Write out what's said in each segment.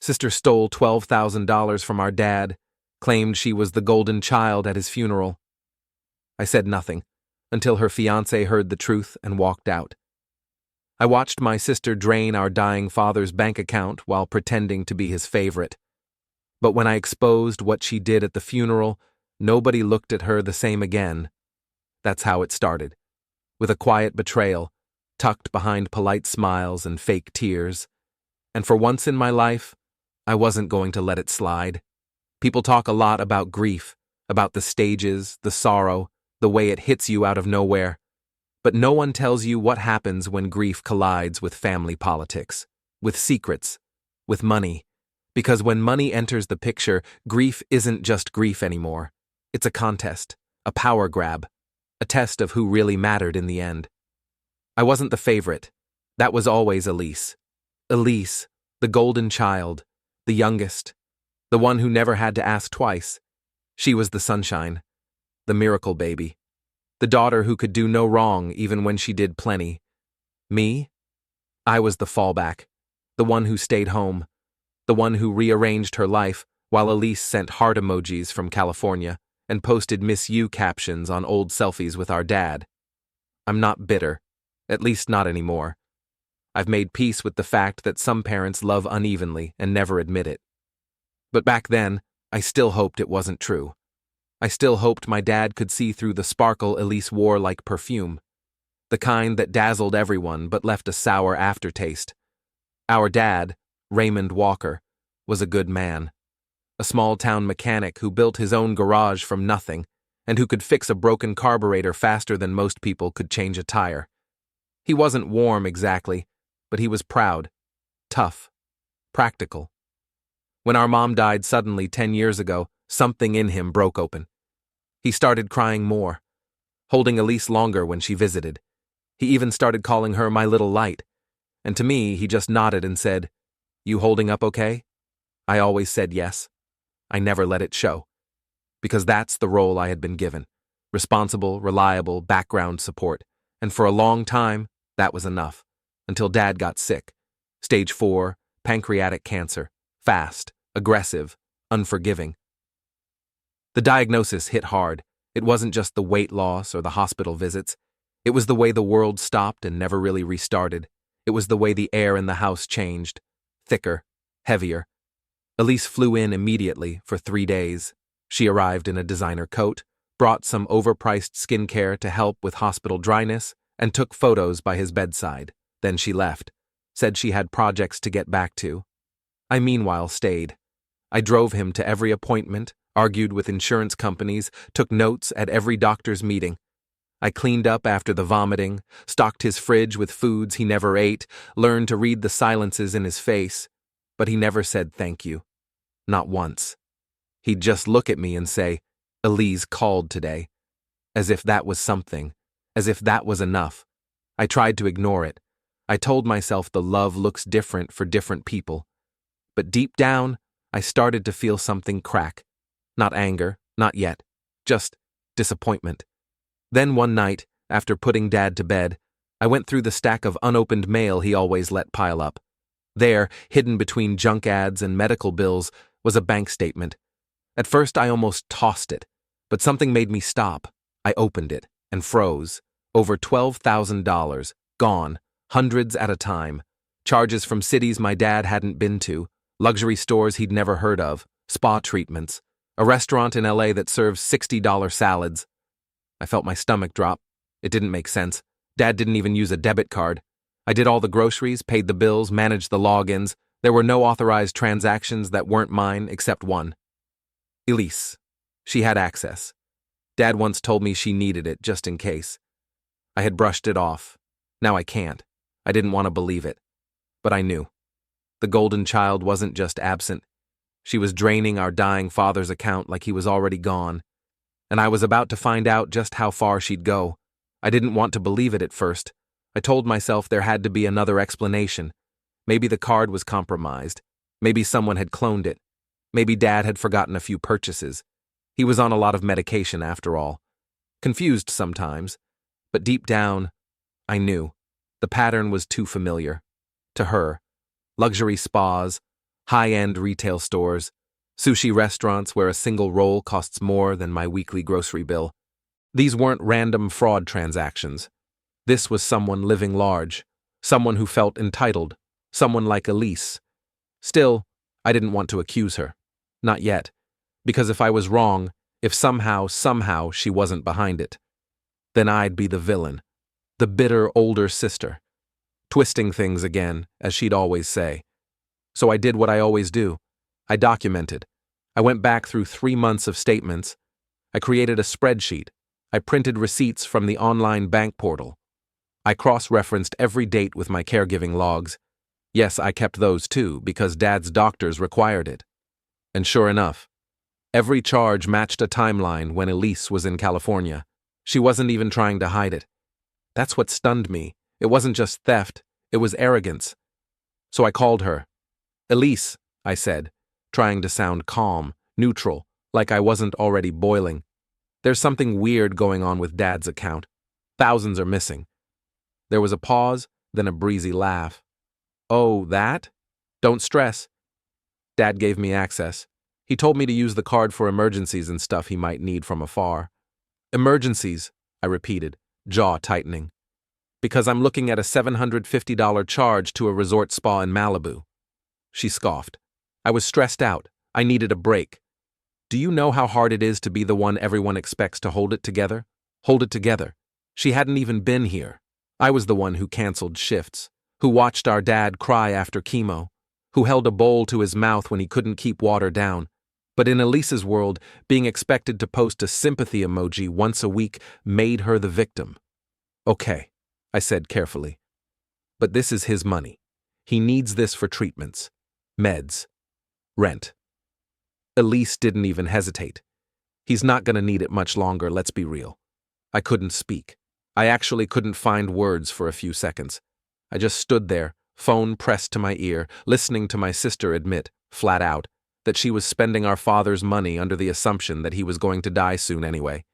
Sister stole $12,000 from our dad, claimed she was the golden child at his funeral. I said nothing, until her fiancé heard the truth and walked out. I watched my sister drain our dying father's bank account while pretending to be his favorite. But when I exposed what she did at the funeral, nobody looked at her the same again. That's how it started, with a quiet betrayal, tucked behind polite smiles and fake tears. And for once in my life, I wasn't going to let it slide. People talk a lot about grief, about the stages, the sorrow, the way it hits you out of nowhere. But no one tells you what happens when grief collides with family politics, with secrets, with money. Because when money enters the picture, grief isn't just grief anymore. It's a contest, a power grab, a test of who really mattered in the end. I wasn't the favorite. That was always Elise. Elise, the golden child, the youngest, the one who never had to ask twice. She was the sunshine, the miracle baby, the daughter who could do no wrong even when she did plenty. Me? I was the fallback, the one who stayed home, the one who rearranged her life while Elise sent heart emojis from California and posted Miss You captions on old selfies with our dad. I'm not bitter, at least not anymore. I've made peace with the fact that some parents love unevenly and never admit it. But back then, I still hoped it wasn't true. I still hoped my dad could see through the sparkle Elise wore like perfume, the kind that dazzled everyone but left a sour aftertaste. Our dad, Raymond Walker, was a good man, a small-town mechanic who built his own garage from nothing and who could fix a broken carburetor faster than most people could change a tire. He wasn't warm exactly, but he was proud, tough, practical. When our mom died suddenly 10 years ago, something in him broke open. He started crying more, holding Elise longer when she visited. He even started calling her my little light, and to me he just nodded and said, "You holding up okay?" I always said yes. I never let it show, because that's the role I had been given, responsible, reliable, background support, and for a long time, that was enough, until Dad got sick. Stage 4, pancreatic cancer, fast, aggressive, unforgiving. The diagnosis hit hard. It wasn't just the weight loss or the hospital visits. It was the way the world stopped and never really restarted. It was the way the air in the house changed. Thicker, heavier. Elise flew in immediately for 3 days. She arrived in a designer coat, brought some overpriced skincare to help with hospital dryness, and took photos by his bedside. Then she left, said she had projects to get back to. I meanwhile stayed. I drove him to every appointment, argued with insurance companies, took notes at every doctor's meeting. I cleaned up after the vomiting, stocked his fridge with foods he never ate, learned to read the silences in his face, but he never said thank you. Not once. He'd just look at me and say, "Elise called today," as if that was something, as if that was enough. I tried to ignore it. I told myself the love looks different for different people. But deep down, I started to feel something crack. Not anger, not yet, just disappointment. Then one night, after putting Dad to bed, I went through the stack of unopened mail he always let pile up. There, hidden between junk ads and medical bills, was a bank statement. At first I almost tossed it, but something made me stop. I opened it and froze. Over $12,000, gone, hundreds at a time. Charges from cities my dad hadn't been to, luxury stores he'd never heard of, spa treatments, a restaurant in LA that serves $60 salads. I felt my stomach drop. It didn't make sense. Dad didn't even use a debit card. I did all the groceries, paid the bills, managed the logins. There were no authorized transactions that weren't mine except one. Elise. She had access. Dad once told me she needed it just in case. I had brushed it off. Now I can't. I didn't want to believe it. But I knew. The golden child wasn't just absent. She was draining our dying father's account like he was already gone. And I was about to find out just how far she'd go. I didn't want to believe it at first. I told myself there had to be another explanation. Maybe the card was compromised. Maybe someone had cloned it. Maybe Dad had forgotten a few purchases. He was on a lot of medication after all. Confused sometimes. But deep down, I knew. The pattern was too familiar. To her. Luxury spas, high-end retail stores, sushi restaurants where a single roll costs more than my weekly grocery bill. These weren't random fraud transactions. This was someone living large, someone who felt entitled, someone like Elise. Still, I didn't want to accuse her. Not yet. Because if I was wrong, if somehow she wasn't behind it, then I'd be the villain, the bitter older sister, twisting things again, as she'd always say. So I did what I always do. I documented. I went back through 3 months of statements. I created a spreadsheet. I printed receipts from the online bank portal. I cross-referenced every date with my caregiving logs. Yes, I kept those too, because Dad's doctors required it. And sure enough, every charge matched a timeline when Elise was in California. She wasn't even trying to hide it. That's what stunned me. It wasn't just theft, it was arrogance. So I called her. "Elise," I said, trying to sound calm, neutral, like I wasn't already boiling. "There's something weird going on with Dad's account. Thousands are missing." There was a pause, then a breezy laugh. "Oh, that? Don't stress. Dad gave me access. He told me to use the card for emergencies and stuff he might need from afar." "Emergencies," I repeated, jaw tightening. "Because I'm looking at a $750 charge to a resort spa in Malibu." She scoffed. I was stressed out. I needed a break. "Do you know how hard it is to be the one everyone expects to hold it together? Hold it together." She hadn't even been here. I was the one who canceled shifts, who watched our dad cry after chemo, who held a bowl to his mouth when he couldn't keep water down. But in Elise's world, being expected to post a sympathy emoji once a week made her the victim. "Okay," I said carefully. "But this is his money. He needs this for treatments, meds, rent." Elise didn't even hesitate. "He's not going to need it much longer, let's be real." I couldn't speak. I actually couldn't find words for a few seconds. I just stood there, phone pressed to my ear, listening to my sister admit, flat out, that she was spending our father's money under the assumption that he was going to die soon anyway.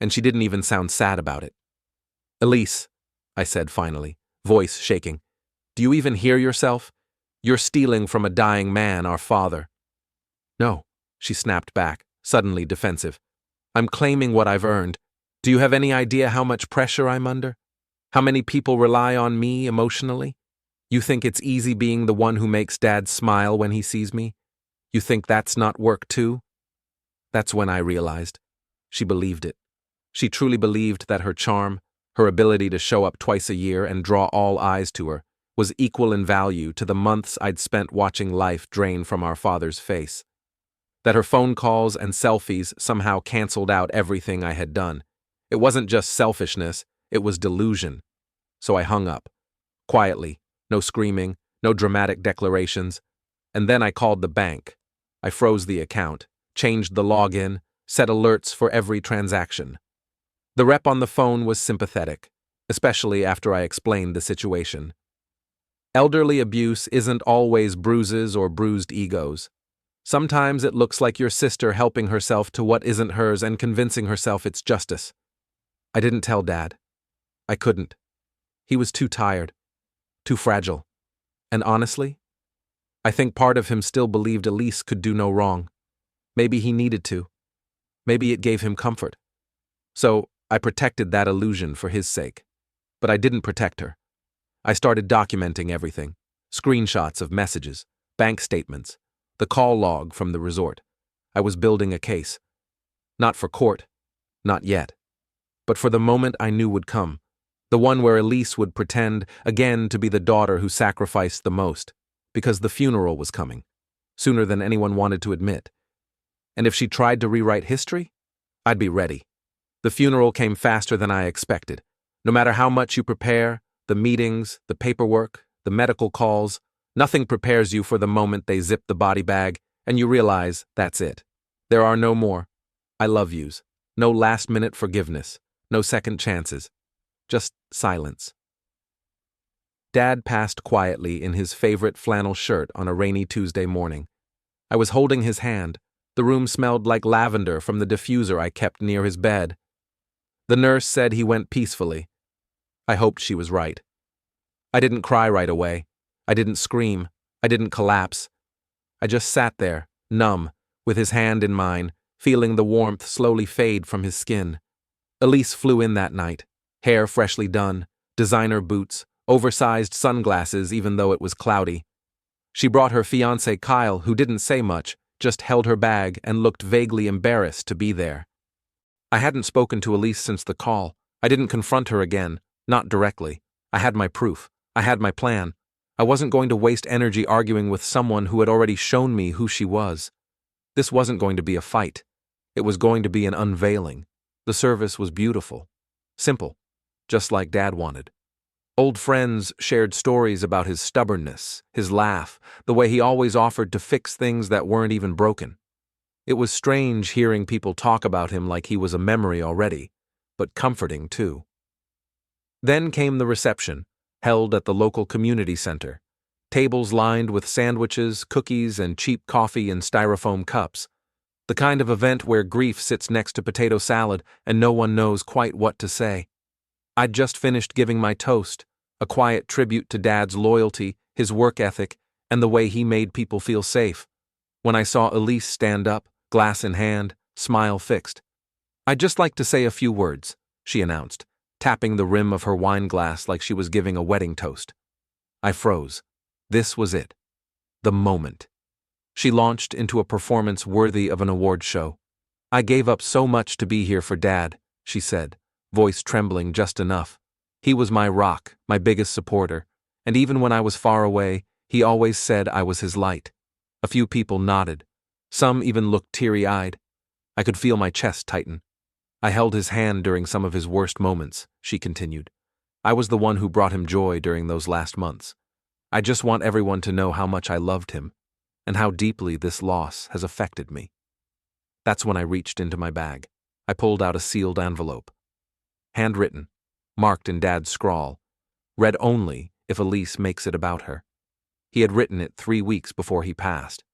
And she didn't even sound sad about it. "Elise," I said finally, voice shaking, "do you even hear yourself? You're stealing from a dying man, our father." "No," she snapped back, suddenly defensive. "I'm claiming what I've earned. Do you have any idea how much pressure I'm under? How many people rely on me emotionally? You think it's easy being the one who makes Dad smile when he sees me? You think that's not work too?" That's when I realized. She believed it. She truly believed that her charm, her ability to show up twice a year and draw all eyes to her, was equal in value to the months I'd spent watching life drain from our father's face. That her phone calls and selfies somehow canceled out everything I had done. It wasn't just selfishness, it was delusion. So I hung up. Quietly, no screaming, no dramatic declarations. And then I called the bank. I froze the account, changed the login, set alerts for every transaction. The rep on the phone was sympathetic, especially after I explained the situation. Elderly abuse isn't always bruises or bruised egos. Sometimes it looks like your sister helping herself to what isn't hers and convincing herself it's justice. I didn't tell Dad. I couldn't. He was too tired, too fragile. And honestly, I think part of him still believed Elise could do no wrong. Maybe he needed to. Maybe it gave him comfort. So I protected that illusion for his sake. But I didn't protect her. I started documenting everything. Screenshots of messages, bank statements, the call log from the resort. I was building a case. Not for court. Not yet. But for the moment I knew would come. The one where Elise would pretend again to be the daughter who sacrificed the most, because the funeral was coming, sooner than anyone wanted to admit. And if she tried to rewrite history, I'd be ready. The funeral came faster than I expected. No matter how much you prepare, the meetings, the paperwork, the medical calls, nothing prepares you for the moment they zip the body bag and you realize that's it. There are no more "I love yous," no last-minute forgiveness, no second chances. Just silence. Dad passed quietly in his favorite flannel shirt on a rainy Tuesday morning. I was holding his hand. The room smelled like lavender from the diffuser I kept near his bed. The nurse said he went peacefully. I hoped she was right. I didn't cry right away. I didn't scream. I didn't collapse. I just sat there, numb, with his hand in mine, feeling the warmth slowly fade from his skin. Elise flew in that night, hair freshly done, designer boots, oversized sunglasses even though it was cloudy. She brought her fiancé Kyle, who didn't say much, just held her bag and looked vaguely embarrassed to be there. I hadn't spoken to Elise since the call. I didn't confront her again, not directly. I had my proof. I had my plan. I wasn't going to waste energy arguing with someone who had already shown me who she was. This wasn't going to be a fight. It was going to be an unveiling. The service was beautiful. Simple. Just like Dad wanted. Old friends shared stories about his stubbornness, his laugh, the way he always offered to fix things that weren't even broken. It was strange hearing people talk about him like he was a memory already, but comforting too. Then came the reception, held at the local community center. Tables lined with sandwiches, cookies, and cheap coffee in styrofoam cups. The kind of event where grief sits next to potato salad and no one knows quite what to say. I'd just finished giving my toast, a quiet tribute to Dad's loyalty, his work ethic, and the way he made people feel safe, when I saw Elise stand up, glass in hand, smile fixed. "I'd just like to say a few words," she announced, tapping the rim of her wine glass like she was giving a wedding toast. I froze. This was it. The moment. She launched into a performance worthy of an award show. "I gave up so much to be here for Dad," she said, voice trembling just enough. "He was my rock, my biggest supporter, and even when I was far away, he always said I was his light." A few people nodded. Some even looked teary-eyed. I could feel my chest tighten. "I held his hand during some of his worst moments," she continued. "I was the one who brought him joy during those last months. I just want everyone to know how much I loved him, and how deeply this loss has affected me." That's when I reached into my bag. I pulled out a sealed envelope. Handwritten, marked in Dad's scrawl. Read only if Elise makes it about her. He had written it 3 weeks before he passed.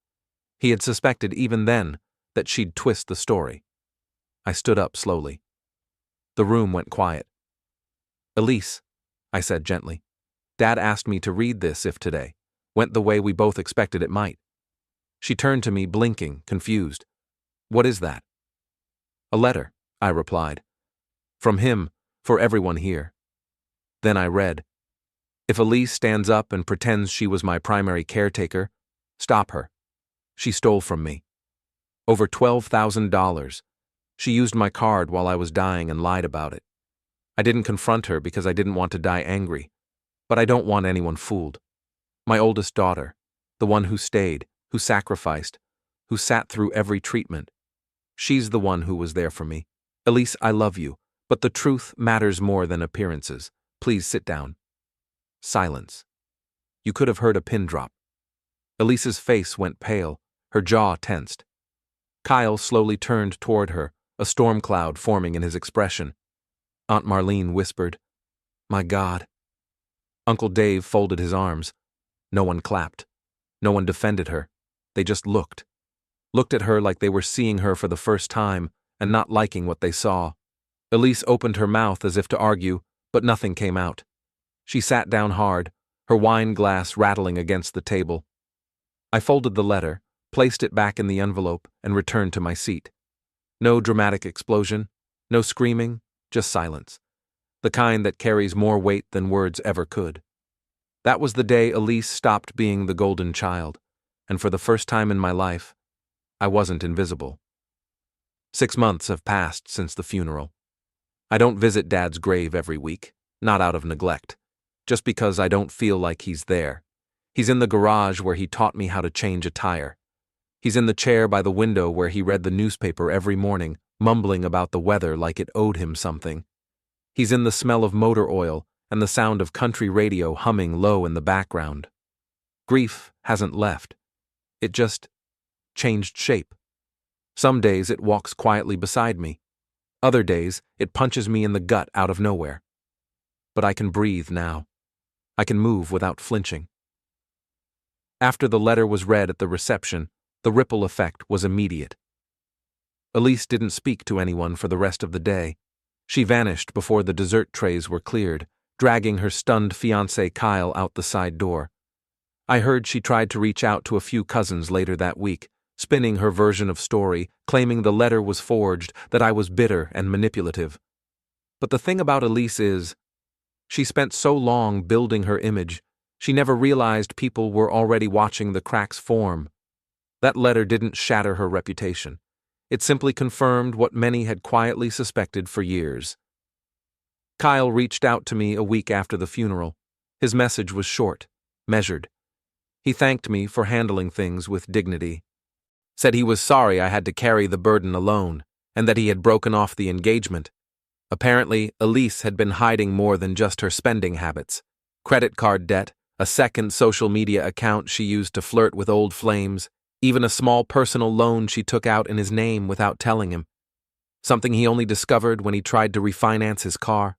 He had suspected even then that she'd twist the story. I stood up slowly. The room went quiet. "Elise," I said gently, "Dad asked me to read this if today went the way we both expected it might." She turned to me, blinking, confused. "What is that?" "A letter," I replied. "From him, for everyone here." Then I read, "If Elise stands up and pretends she was my primary caretaker, stop her. She stole from me. Over $12,000. She used my card while I was dying and lied about it. I didn't confront her because I didn't want to die angry, but I don't want anyone fooled. My oldest daughter, the one who stayed, who sacrificed, who sat through every treatment. She's the one who was there for me. Elise, I love you, but the truth matters more than appearances. Please sit down." Silence. You could have heard a pin drop. Elise's face went pale, her jaw tensed. Kyle slowly turned toward her, a storm cloud forming in his expression. Aunt Marlene whispered, "My God." Uncle Dave folded his arms. No one clapped. No one defended her. They just looked. Looked at her like they were seeing her for the first time and not liking what they saw. Elise opened her mouth as if to argue, but nothing came out. She sat down hard, her wine glass rattling against the table. I folded the letter, placed it back in the envelope, and returned to my seat. No dramatic explosion, no screaming, just silence. The kind that carries more weight than words ever could. That was the day Elise stopped being the golden child, and for the first time in my life, I wasn't invisible. 6 months have passed since the funeral. I don't visit Dad's grave every week, not out of neglect, just because I don't feel like he's there. He's in the garage where he taught me how to change a tire. He's in the chair by the window where he read the newspaper every morning, mumbling about the weather like it owed him something. He's in the smell of motor oil and the sound of country radio humming low in the background. Grief hasn't left. It just changed shape. Some days it walks quietly beside me. Other days it punches me in the gut out of nowhere. But I can breathe now. I can move without flinching. After the letter was read at the reception, the ripple effect was immediate. Elise didn't speak to anyone for the rest of the day. She vanished before the dessert trays were cleared, dragging her stunned fiancé Kyle out the side door. I heard she tried to reach out to a few cousins later that week, spinning her version of story, claiming the letter was forged, that I was bitter and manipulative. But the thing about Elise is, she spent so long building her image, she never realized people were already watching the cracks form. That letter didn't shatter her reputation. It simply confirmed what many had quietly suspected for years. Kyle reached out to me a week after the funeral. His message was short, measured. He thanked me for handling things with dignity. Said he was sorry I had to carry the burden alone, and that he had broken off the engagement. Apparently, Elise had been hiding more than just her spending habits. Credit card debt, a second social media account she used to flirt with old flames, even a small personal loan she took out in his name without telling him. Something he only discovered when he tried to refinance his car.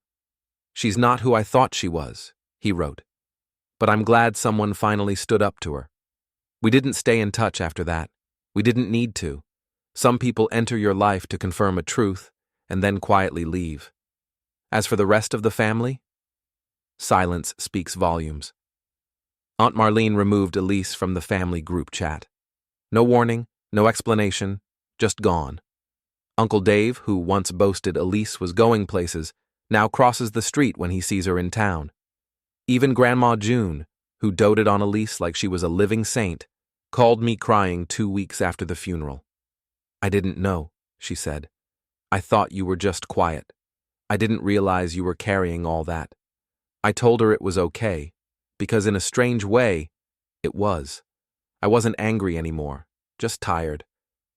"She's not who I thought she was," he wrote. "But I'm glad someone finally stood up to her." We didn't stay in touch after that. We didn't need to. Some people enter your life to confirm a truth and then quietly leave. As for the rest of the family, silence speaks volumes. Aunt Marlene removed Elise from the family group chat. No warning, no explanation, just gone. Uncle Dave, who once boasted Elise was going places, now crosses the street when he sees her in town. Even Grandma June, who doted on Elise like she was a living saint, called me crying 2 weeks after the funeral. "I didn't know," she said. "I thought you were just quiet. I didn't realize you were carrying all that." I told her it was okay, because in a strange way, it was. I wasn't angry anymore, just tired.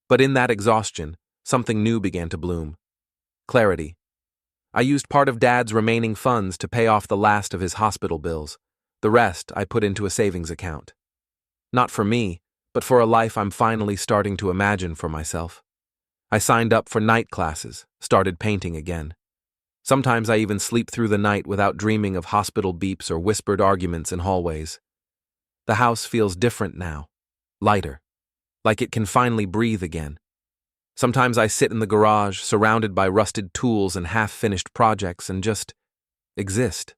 But in that exhaustion, something new began to bloom. Clarity. I used part of Dad's remaining funds to pay off the last of his hospital bills. The rest I put into a savings account. Not for me, but for a life I'm finally starting to imagine for myself. I signed up for night classes, started painting again. Sometimes I even sleep through the night without dreaming of hospital beeps or whispered arguments in hallways. The house feels different now, lighter, like it can finally breathe again. Sometimes I sit in the garage, surrounded by rusted tools and half-finished projects, and just exist.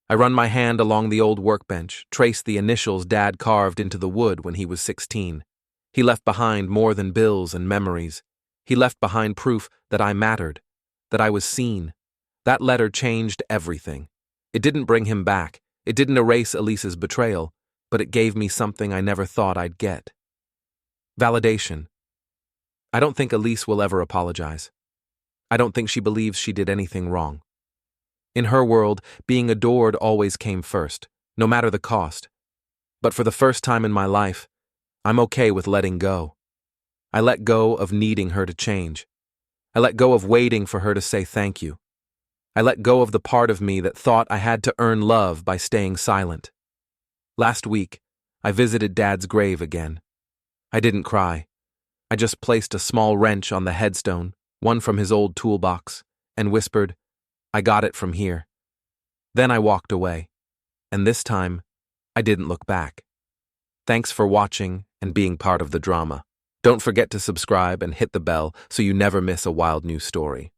I run my hand along the old workbench, trace the initials Dad carved into the wood when he was 16. He left behind more than bills and memories. He left behind proof that I mattered, that I was seen. That letter changed everything. It didn't bring him back. It didn't erase Elise's betrayal, but it gave me something I never thought I'd get. Validation. I don't think Elise will ever apologize. I don't think she believes she did anything wrong. In her world, being adored always came first, no matter the cost. But for the first time in my life, I'm okay with letting go. I let go of needing her to change. I let go of waiting for her to say thank you. I let go of the part of me that thought I had to earn love by staying silent. Last week, I visited Dad's grave again. I didn't cry. I just placed a small wrench on the headstone, one from his old toolbox, and whispered, "I got it from here." Then I walked away, and this time, I didn't look back. Thanks for watching and being part of the drama. Don't forget to subscribe and hit the bell so you never miss a wild new story.